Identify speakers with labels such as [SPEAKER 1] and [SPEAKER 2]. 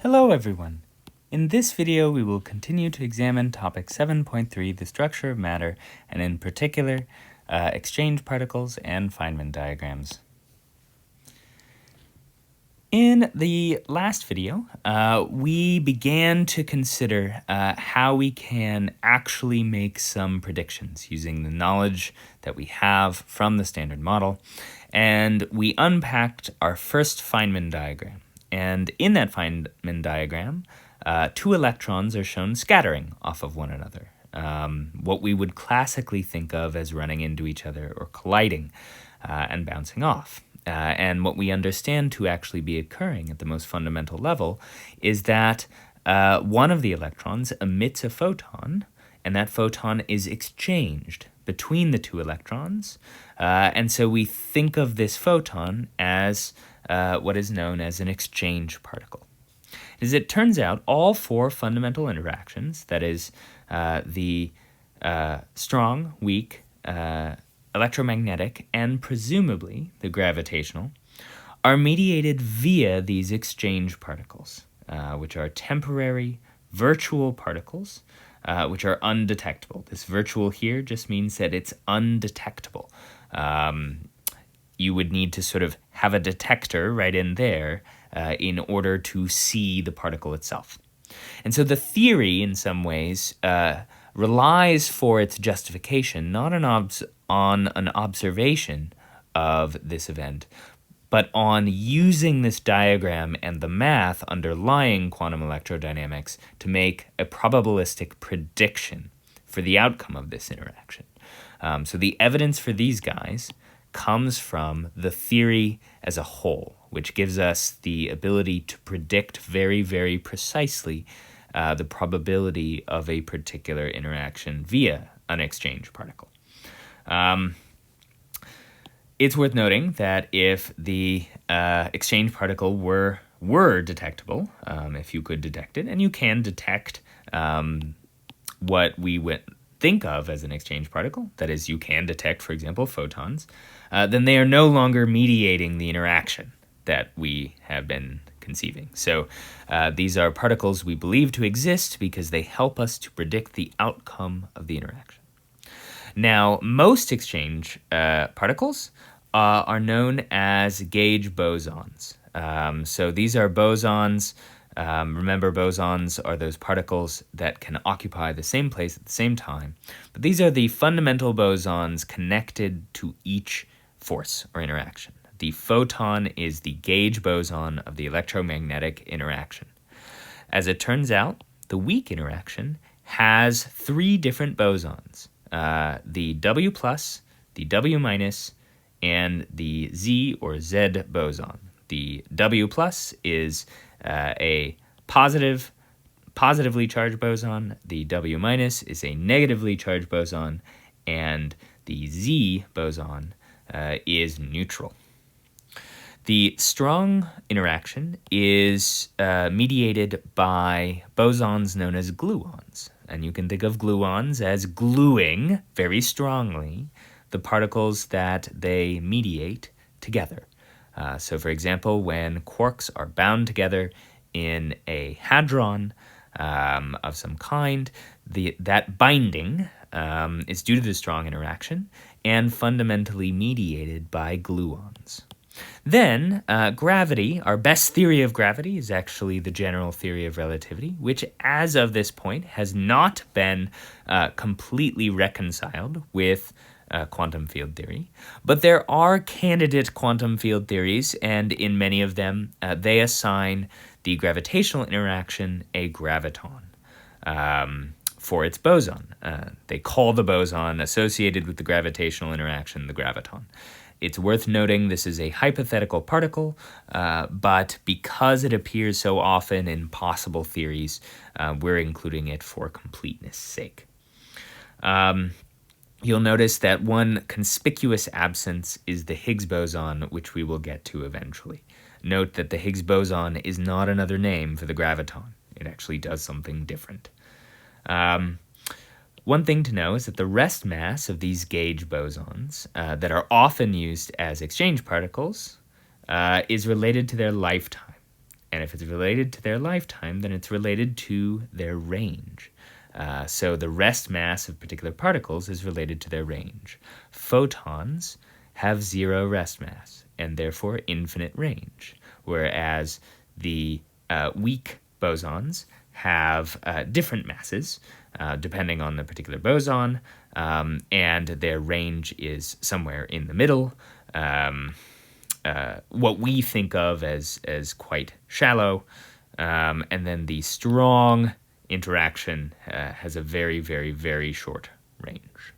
[SPEAKER 1] Hello everyone! In this video we will continue to examine topic 7.3, the structure of matter, and in particular, exchange particles and Feynman diagrams. In the last video, we began to consider how we can actually make some predictions using the knowledge that we have from the Standard Model, and we unpacked our first Feynman diagram. And in that Feynman diagram, two electrons are shown scattering off of one another, what we would classically think of as running into each other or colliding and bouncing off. And what we understand to actually be occurring at the most fundamental level is that one of the electrons emits a photon, and that photon is exchanged between the two electrons. And so we think of this photon as what is known as an exchange particle. As it turns out, all four fundamental interactions, that is the strong, weak, electromagnetic, and presumably the gravitational, are mediated via these exchange particles, which are temporary virtual particles, which are undetectable. This virtual here just means that it's undetectable. You would need to sort of have a detector right in there in order to see the particle itself. And so the theory, in some ways, relies for its justification not on an observation of this event, but on using this diagram and the math underlying quantum electrodynamics to make a probabilistic prediction for the outcome of this interaction. So the evidence for these guys comes from the theory as a whole, which gives us the ability to predict very, very precisely the probability of a particular interaction via an exchange particle. It's worth noting that if the exchange particle were detectable, if you could detect it, and you can detect what we would think of as an exchange particle, that is, you can detect, for example, photons, then they are no longer mediating the interaction that we have been conceiving. So these are particles we believe to exist because they help us to predict the outcome of the interaction. Now, most exchange particles are known as gauge bosons. So these are bosons. Remember, bosons are those particles that can occupy the same place at the same time. But these are the fundamental bosons connected to each force or interaction. The photon is the gauge boson of the electromagnetic interaction. As it turns out, the weak interaction has three different bosons, the W+, the W-, and the Z or Z boson. The W+ is a positively charged boson, the W- is a negatively charged boson, and the Z boson is neutral. The strong interaction is mediated by bosons known as gluons, and you can think of gluons as gluing very strongly the particles that they mediate together. So, for example, when quarks are bound together in a hadron of some kind, that binding is due to the strong interaction and fundamentally mediated by gluons. Then, gravity, our best theory of gravity is actually the general theory of relativity, which as of this point has not been completely reconciled with quantum field theory. But there are candidate quantum field theories, and in many of them, they assign the gravitational interaction a graviton for its boson. They call the boson associated with the gravitational interaction the graviton. It's worth noting this is a hypothetical particle, but because it appears so often in possible theories, we're including it for completeness' sake. You'll notice that one conspicuous absence is the Higgs boson, which we will get to eventually. Note that the Higgs boson is not another name for the graviton. It actually does something different. One thing to know is that the rest mass of these gauge bosons that are often used as exchange particles is related to their lifetime. And if it's related to their lifetime, then it's related to their range. So the rest mass of particular particles is related to their range. Photons have zero rest mass and therefore infinite range, whereas the weak bosons have different masses depending on the particular boson, and their range is somewhere in the middle. What we think of as quite shallow, and then the strong interaction has a very, very, very short range.